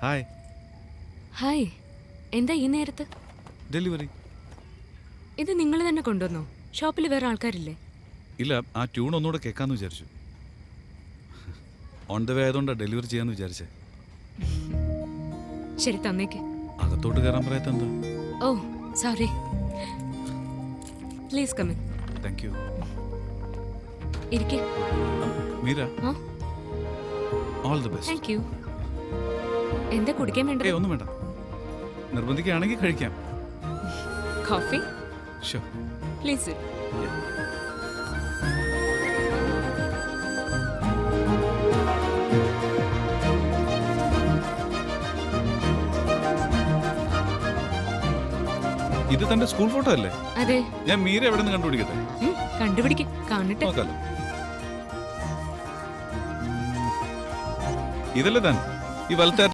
Hi. Hi, എന്താ ഈ നേരത്ത്? ഡെലിവറി. ഇത് നിങ്ങൾ തന്നെ കൊണ്ടുവന്നോ? ഷോപ്പിൽ വേറെ ആൾക്കാരില്ലേ? ഇല്ല, ആ ട്യൂൺ ഒന്നുകൂടെ കേൾക്കാമെന്ന് വിചാരിച്ചു. ഓൺ ദ വേ ആയതുകൊണ്ടാണ് ഡെലിവറി ചെയ്യാമെന്ന് വിചാരിച്ചേ. ശരി, തന്നേക്ക്. അകത്തോട്ട് കയറാൻ പറയാത്ത എന്താ? Oh sorry. Please come in. Thank you. ഇരിക്കെ. മീര, ആ, all the best. Thank you. എന്താ കുടിക്കാൻ വേണ്ടത്? ഒന്നും വേണ്ട, നിർബന്ധിക്കുകയാണെങ്കിൽ കഴിക്കാം. കോഫി? ഷോ. പ്ലീസ്. ഇത് തന്റെ സ്കൂൾ ഫോട്ടോ അല്ലേ? അതെ. ഞാൻ മീര എവിടെ നിന്ന് കണ്ടുപിടിക്കട്ടെ? കണ്ടുപിടിക്കും, കാണട്ടെ. നോക്കാലോ. ഇതല്ലേ താൻ ഈ വലത്തെ